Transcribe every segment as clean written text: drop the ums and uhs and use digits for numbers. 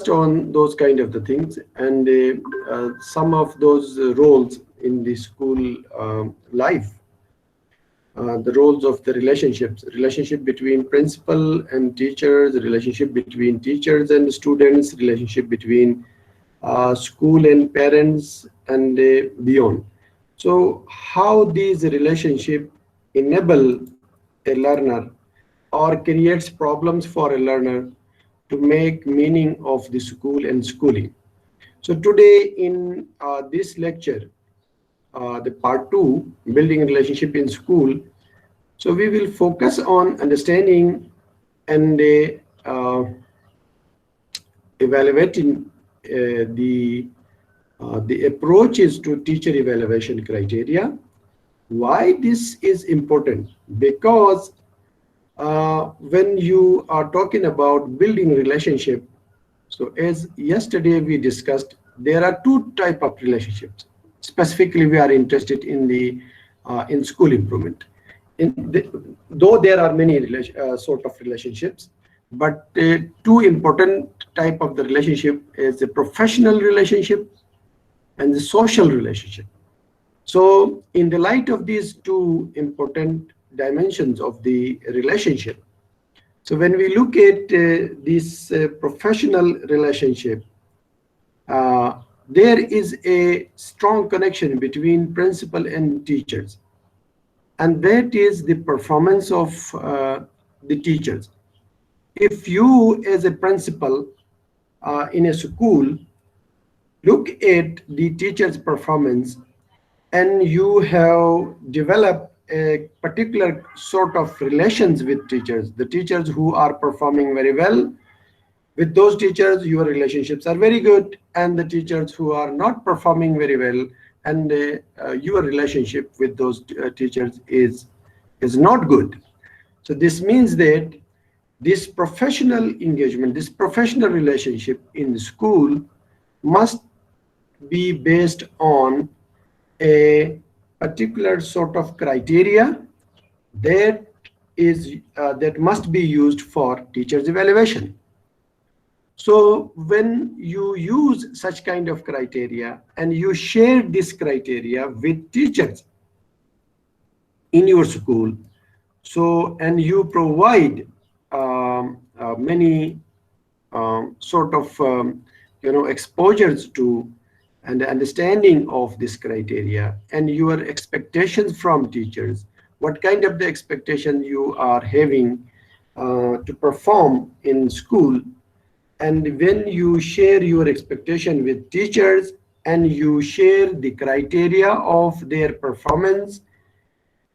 on those kind of the things, and some of those roles in the school life. The roles of the relationships, relationship between principal and teachers, relationship between teachers and students, relationship between school and parents, and beyond. So how these relationship enable a learner or creates problems for a learner to make meaning of the school and schooling. So today in this lecture, the part 2, building a relationship in school. So we will focus on understanding and evaluating the approaches to teacher evaluation criteria. Why this is important? Because when you are talking about building relationship, so as yesterday we discussed, there are two types of relationships. Specifically, we are interested in the in school improvement. Though there are many sort of relationships, but two important type of the relationship is the professional relationship and the social relationship. So in the light of these two important dimensions of the relationship, so when we look at this professional relationship, there is a strong connection between principal and teachers, and that is the performance of the teachers. If you as a principal in a school look at the teacher's performance, and you have developed a particular sort of relations with teachers, the teachers who are performing very well, with those teachers your relationships are very good, and the teachers who are not performing very well, and your relationship with those teachers is not good. So this means that this professional engagement, this professional relationship in the school must be based on a particular sort of criteria that is that must be used for teachers evaluation. So when you use such kind of criteria and you share this criteria with teachers in your school, so and you provide many sort of exposures to and understanding of this criteria, and your expectations from teachers, what kind of the expectation you are having to perform in school. And when you share your expectation with teachers and you share the criteria of their performance,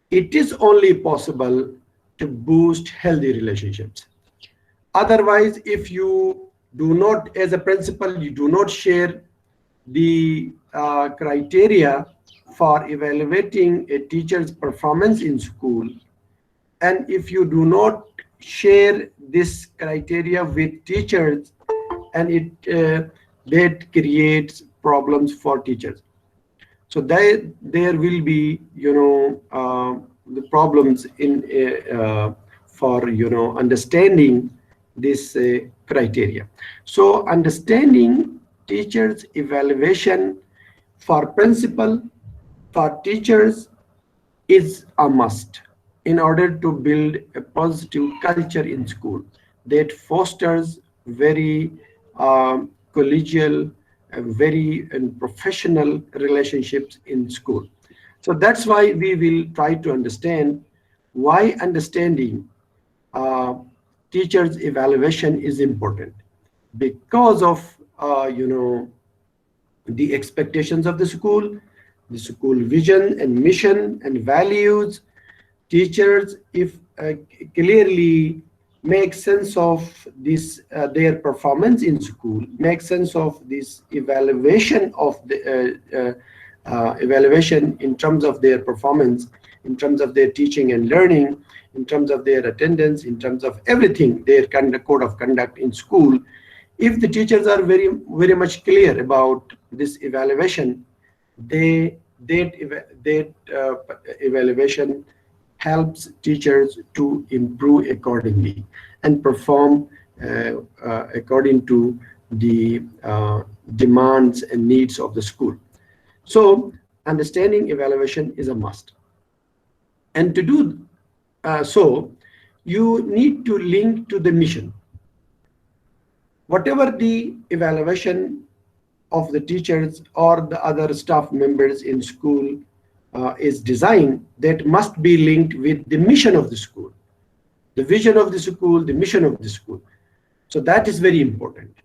it is only possible to boost healthy relationships. Otherwise, if you do not, as a principal, you do not share the criteria for evaluating a teacher's performance in school, and if you do not share this criteria with teachers, and it that creates problems for teachers. So there will be the problems in for understanding this criteria. So understanding teachers evaluation for principal, for teachers, is a must in order to build a positive culture in school that fosters very collegial, very professional relationships in school. So that's why we will try to understand why understanding teachers evaluation is important, because of the expectations of the school vision and mission and values. Teachers, if clearly make sense of this their performance in school, make sense of this evaluation of the evaluation in terms of their performance, in terms of their teaching and learning, in terms of their attendance, in terms of everything, their code of conduct in school. If the teachers are very much clear about this evaluation, that evaluation helps teachers to improve accordingly and perform according to the demands and needs of the school. So understanding evaluation is a must. And to do so, you need to link to the mission. Whatever the evaluation of the teachers or the other staff members in school is designed, that must be linked with the mission of the school, the vision of the school, the mission of the school. So that is very important.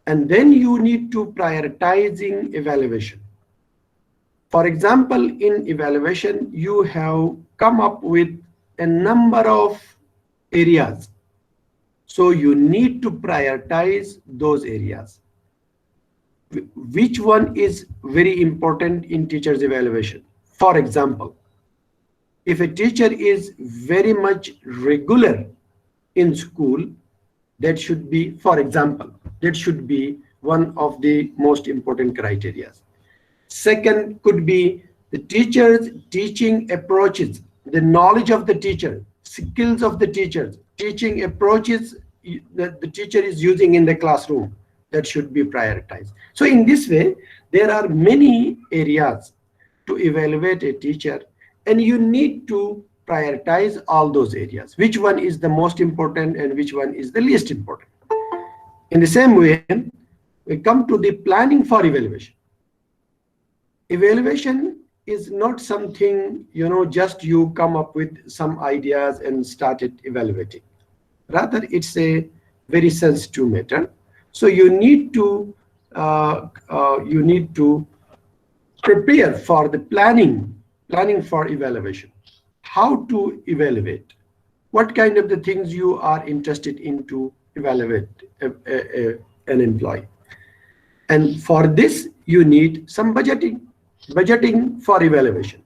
And then you need to prioritizing evaluation. For example, in evaluation, you have come up with a number of areas. So you need to prioritize those areas. Which one is very important in teachers' evaluation? For example, if a teacher is very much regular in school, that should be, for example, that should be one of the most important criteria. Second could be the teacher's teaching approaches, the knowledge of the teacher, skills of the teachers, teaching approaches that the teacher is using in the classroom, that should be prioritized. So in this way, there are many areas to evaluate a teacher, and you need to prioritize all those areas. Which one is the most important and which one is the least important? In the same way, we come to the planning for evaluation. Evaluation is not something, just you come up with some ideas and started evaluating. Rather, it's a very sensitive matter. So you need to prepare for the planning for evaluation. How to evaluate? What kind of the things you are interested in to evaluate an employee? And for this, you need some budgeting for evaluation.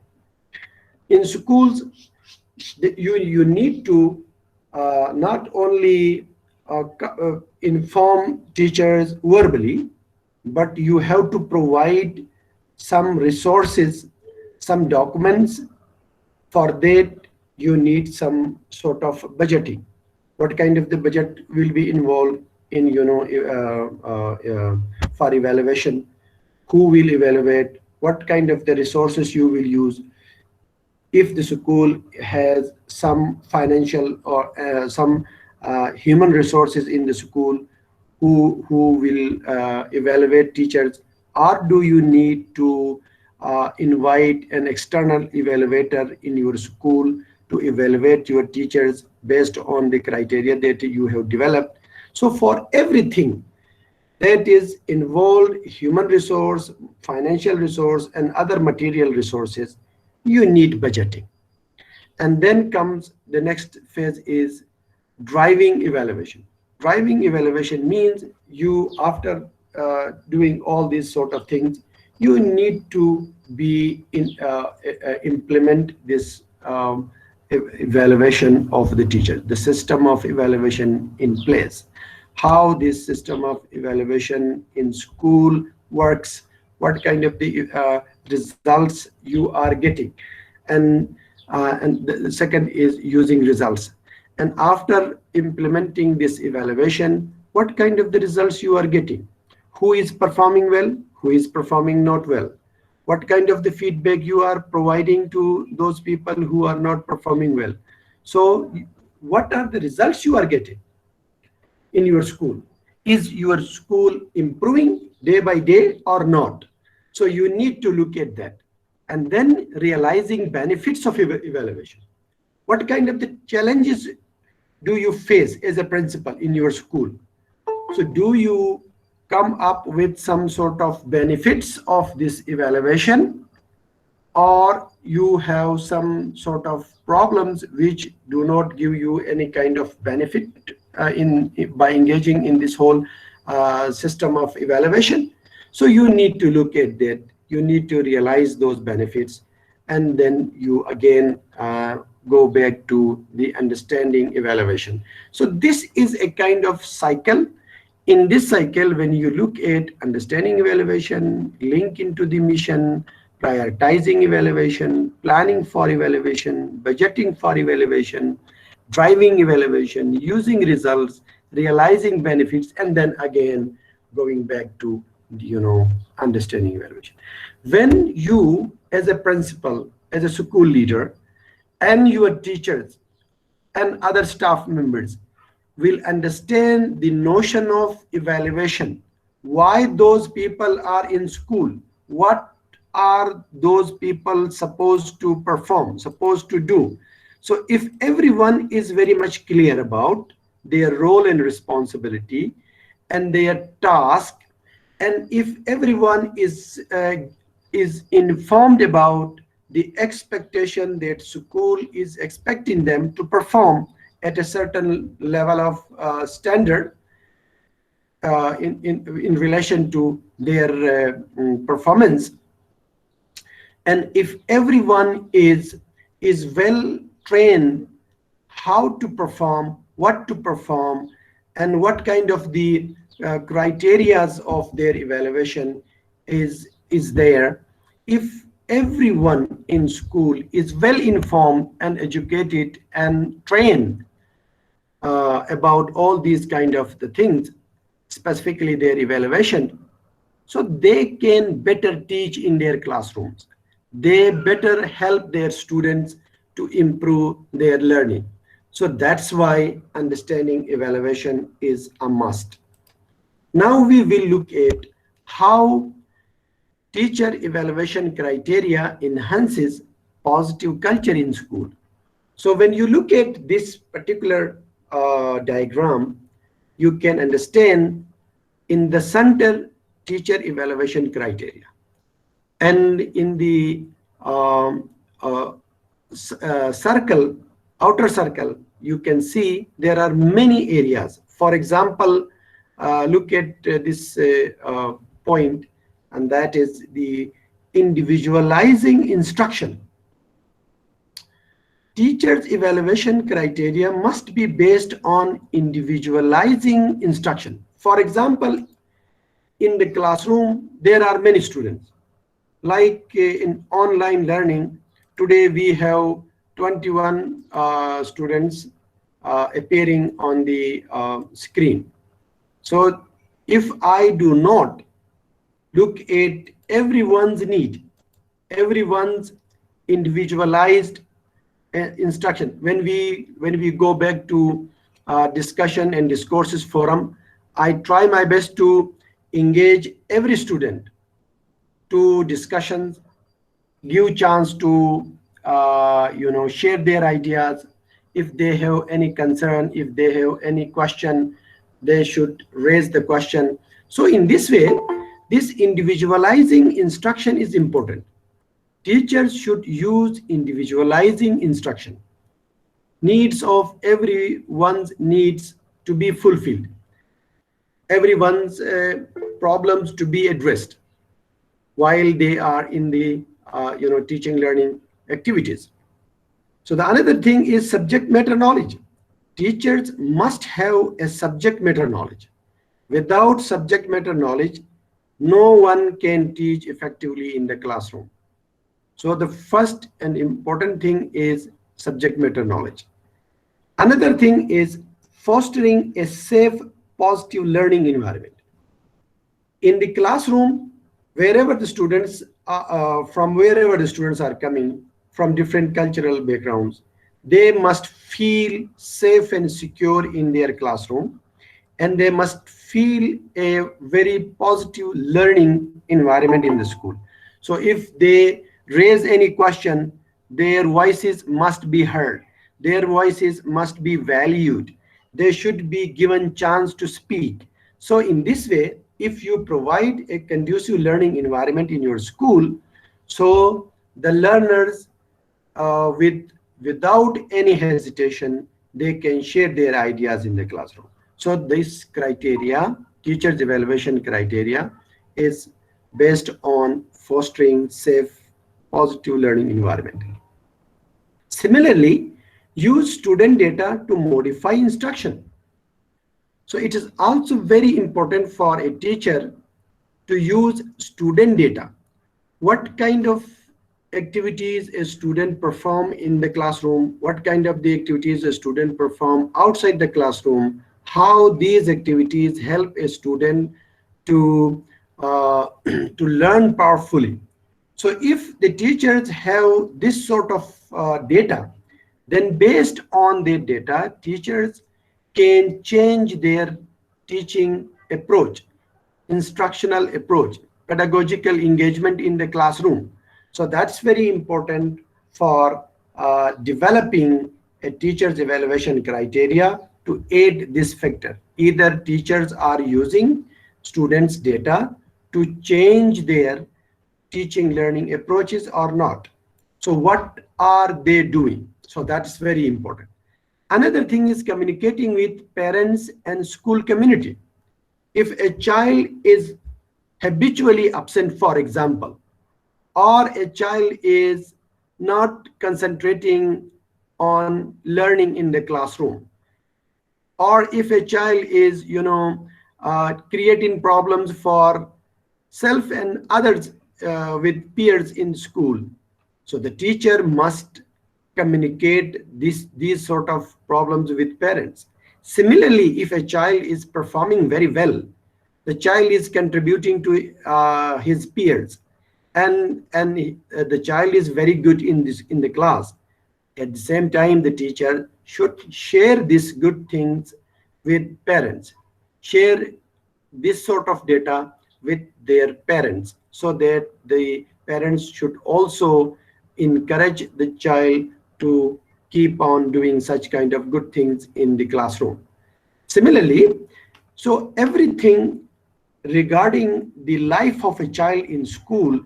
In schools, you need to not only inform teachers verbally, but you have to provide some resources, some documents. For that, you need some sort of budgeting. What kind of the budget will be involved in, for evaluation? Who will evaluate? What kind of the resources you will use? If the school has some financial or some human resources in the school who will evaluate teachers, or do you need to invite an external evaluator in your school to evaluate your teachers based on the criteria that you have developed? So for everything that is involved, human resource, financial resource, and other material resources, you need budgeting. And then comes the next phase is driving evaluation. Driving evaluation means you, after doing all these sort of things, you need to be implement this evaluation of the teacher, the system of evaluation in place. How this system of evaluation in school works, what kind of the results you are getting, and the second is using results. And after implementing this evaluation, what kind of the results you are getting? Who is performing well? Who is performing not well? What kind of the feedback you are providing to those people who are not performing well? So what are the results you are getting in your school? Is your school improving day by day or not? So you need to look at that. And then realizing benefits of evaluation. What kind of the challenges do you face as a principal in your school? So do you come up with some sort of benefits of this evaluation, or you have some sort of problems which do not give you any kind of benefit by engaging in this whole system of evaluation? So you need to look at that. You need to realize those benefits, and then you again go back to the understanding evaluation. So this is a kind of cycle. In this cycle, when you look at understanding evaluation, link into the mission, prioritizing evaluation, planning for evaluation, budgeting for evaluation, driving evaluation, using results, realizing benefits, and then again going back to, understanding evaluation. When you, as a principal, as a school leader, and your teachers and other staff members will understand the notion of evaluation, why those people are in school, what are those people supposed to perform, supposed to do. So if everyone is very much clear about their role and responsibility and their task, and if everyone is informed about the expectation that school is expecting them to perform at a certain level of standard in relation to their performance, and if everyone is well trained how to perform, what to perform, and what kind of the criterias of their evaluation is there, if everyone in school is well informed and educated and trained about all these kind of the things, specifically their evaluation, so they can better teach in their classrooms, they better help their students to improve their learning. So that's why understanding evaluation is a must. Now we will look at how teacher evaluation criteria enhances positive culture in school. So when you look at this particular diagram, you can understand in the center teacher evaluation criteria, and in the circle, outer circle, you can see there are many areas. For example, look at this point, and that is the individualizing instruction. Teachers' evaluation criteria must be based on individualizing instruction. For example, in the classroom, there are many students. Like in online learning, today we have 21 students appearing on the screen. So if I do not look at everyone's need, everyone's individualized instruction, when we go back to discussion and discourses forum, I try my best to engage every student to discussions, give chance to share their ideas. If they have any concern, if they have any question, they should raise the question. So in this way, this individualizing instruction is important. Teachers should use individualizing instruction. Needs of everyone's needs to be fulfilled, everyone's problems to be addressed while they are in the teaching learning activities. So the another thing is subject matter knowledge. Teachers must have a subject matter knowledge. Without subject matter knowledge, no one can teach effectively in the classroom. So the first and important thing is subject matter knowledge. Another thing is fostering a safe, positive learning environment. In the classroom, wherever the students from wherever the students are coming from different cultural backgrounds, they must feel safe and secure in their classroom, and they must feel a very positive learning environment in the school. So if they raise any question, their voices must be heard, their voices must be valued, they should be given chance to speak. So in this way, if you provide a conducive learning environment in your school, so the learners without any hesitation, they can share their ideas in the classroom. So this criteria, teachers evaluation criteria, is based on fostering safe, positive learning environment. Similarly, use student data to modify instruction. So it is also very important for a teacher to use student data. What kind of activities a student perform in the classroom, what kind of the activities a student perform outside the classroom, how these activities help a student to to learn powerfully. So if the teachers have this sort of data, then based on their data, teachers can change their teaching approach, instructional approach, pedagogical engagement in the classroom. So that's very important for developing a teacher's evaluation criteria to aid this factor. Either teachers are using students' data to change their teaching learning approaches or not. So what are they doing? So that's very important. Another thing is communicating with parents and school community. If a child is habitually absent, for example, or a child is not concentrating on learning in the classroom, or if a child is creating problems for self and others with peers in school, so the teacher must communicate these sort of problems with parents. Similarly, if a child is performing very well, the child is contributing to his peers, and the child is very good in the class. At the same time, the teacher should share these good things with parents, share this sort of data with their parents, so that the parents should also encourage the child to keep on doing such kind of good things in the classroom. Similarly, so everything regarding the life of a child in school,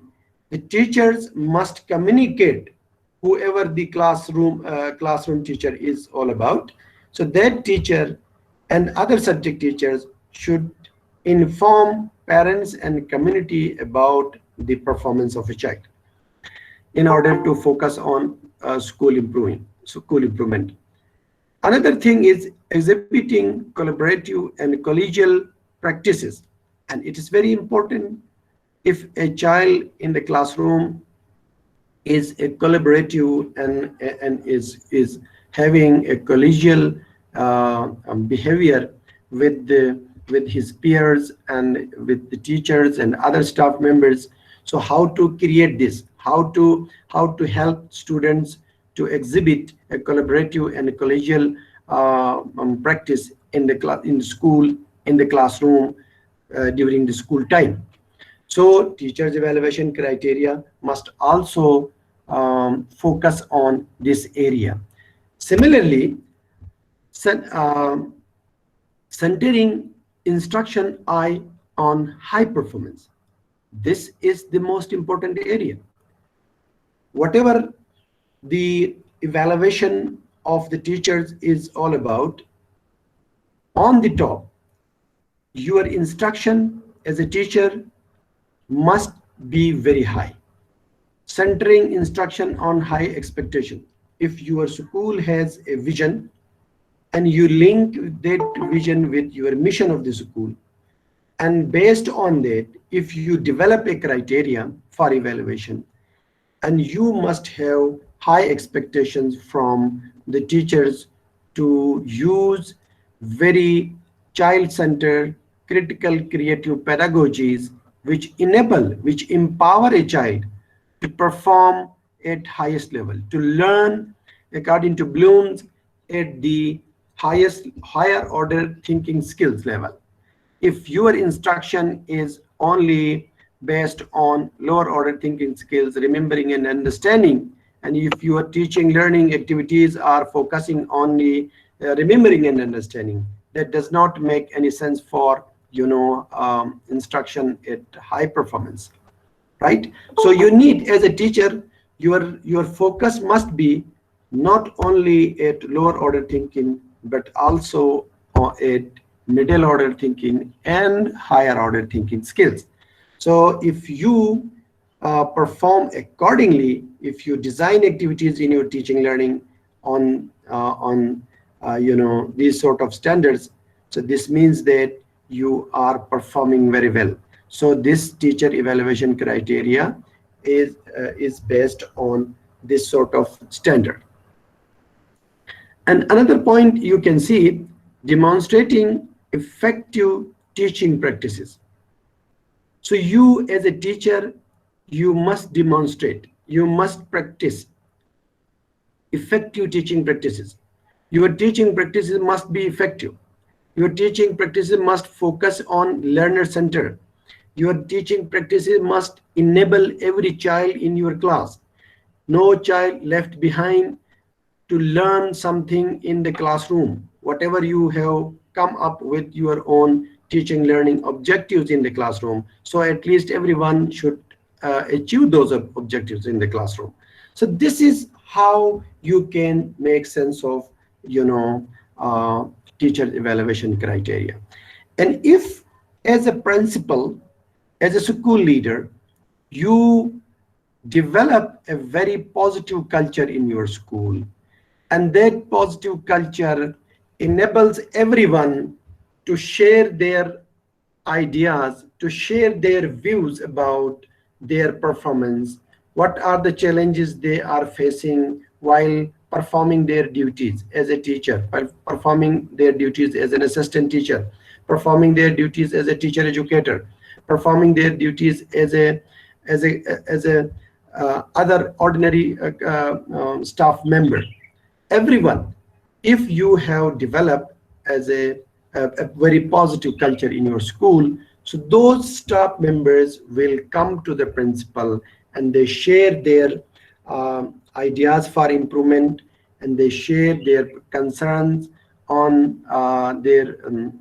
the teachers must communicate, whoever the classroom teacher is all about. So that teacher and other subject teachers should inform parents and community about the performance of a child in order to focus on school improvement. Another thing is exhibiting collaborative and collegial practices, and it is very important. If a child in the classroom is a collaborative and is having a collegial behavior with his peers and with the teachers and other staff members, so how to create this, how to help students to exhibit a collaborative and a collegial practice in the school, in the classroom, during the school time. So teachers evaluation criteria must also focus on this area. Similarly, centering instruction eye on high performance. This is the most important area. Whatever the evaluation of the teachers is all about, on the top, your instruction as a teacher must be very high, centering instruction on high expectation. If your school has a vision and you link that vision with your mission of the school, and based on that, if you develop a criteria for evaluation, and you must have high expectations from the teachers to use very child-centered, critical, creative pedagogies which empower a child to perform at highest level, to learn according to Bloom's at the higher order thinking skills level. If your instruction is only based on lower order thinking skills, remembering and understanding, and if your teaching learning activities are focusing only remembering and understanding, that does not make any sense for instruction at high performance, right? So you need, as a teacher, your focus must be not only at lower order thinking, but also at middle order thinking and higher order thinking skills. So if you perform accordingly, if you design activities in your teaching learning on these sort of standards, so this means that you are performing very well. So this teacher evaluation criteria is based on this sort of standard. And another point you can see, demonstrating effective teaching practices. So you as a teacher, you must demonstrate, you must practice effective teaching practices. Your teaching practices must be effective. Your teaching practices must focus on learner center. Your teaching practices must enable every child in your class. No child left behind to learn something in the classroom. Whatever you have come up with your own teaching learning objectives in the classroom, so at least everyone should achieve those objectives in the classroom. So this is how you can make sense of, you know, teacher evaluation criteria. And if as a principal, as a school leader, you develop a very positive culture in your school, and that positive culture enables everyone to share their ideas, to share their views about their performance, what are the challenges they are facing while performing their duties as a teacher, while performing their duties as an assistant teacher, performing their duties as a teacher educator, performing their duties as a other ordinary staff member. Everyone, if you have developed as a very positive culture in your school, so those staff members will come to the principal and they share their ideas for improvement, and they share their concerns on their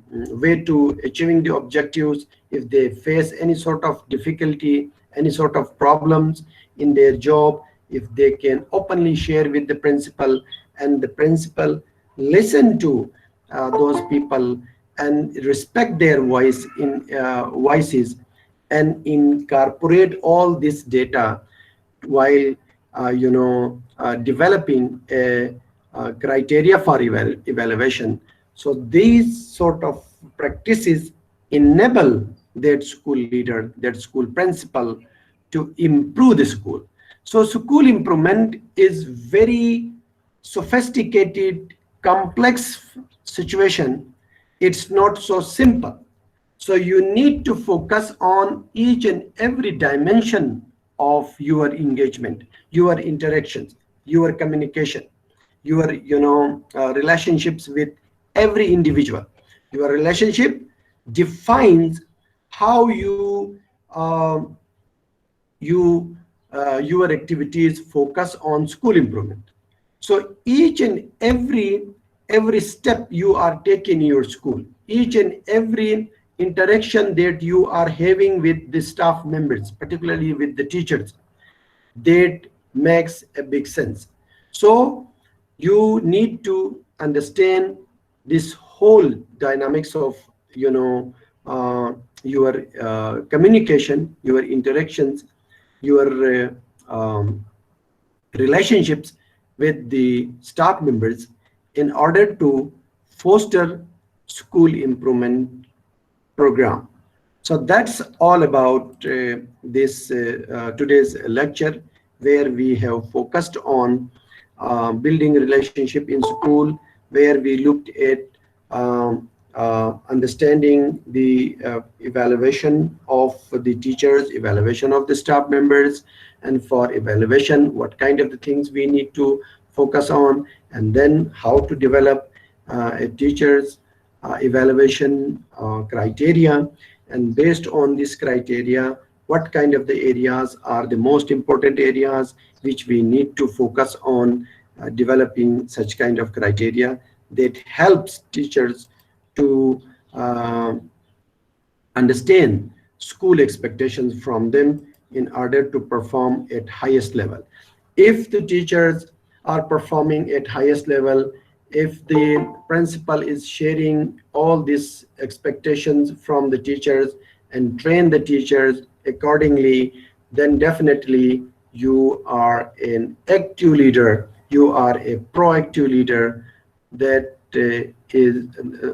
way to achieving the objectives. If they face any sort of difficulty, any sort of problems in their job, if they can openly share with the principal, and the principal listen to those people and respect their voices, and incorporate all this data while developing a criteria for evaluation. So these sort of practices enable that school leader, that school principal, to improve the school. So school improvement is very sophisticated, complex situation. It's not so simple. So you need to focus on each and every dimension of your engagement, your interactions, your communication, your relationships with every individual. Your relationship defines how your activities focus on school improvement. So each and every step you are taking in your school, each and every interaction that you are having with the staff members, particularly with the teachers, that makes a big sense. So you need to understand this whole dynamics of your communication, your interactions, your relationships with the staff members in order to foster school improvement program. So that's all about this today's lecture, where we have focused on building a relationship in school, where we looked at understanding the evaluation of the teachers, evaluation of the staff members, and for evaluation, what kind of the things we need to focus on, and then how to develop a teacher's evaluation criteria, and based on this criteria, what kind of the areas are the most important areas which we need to focus on developing such kind of criteria that helps teachers to understand school expectations from them in order to perform at highest level. If the teachers are performing at highest level, if the principal is sharing all these expectations from the teachers and train the teachers accordingly, then definitely you are an active leader, you are a proactive leader that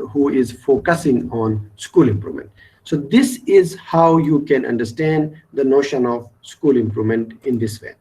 who is focusing on school improvement. So this is how you can understand the notion of school improvement in this way.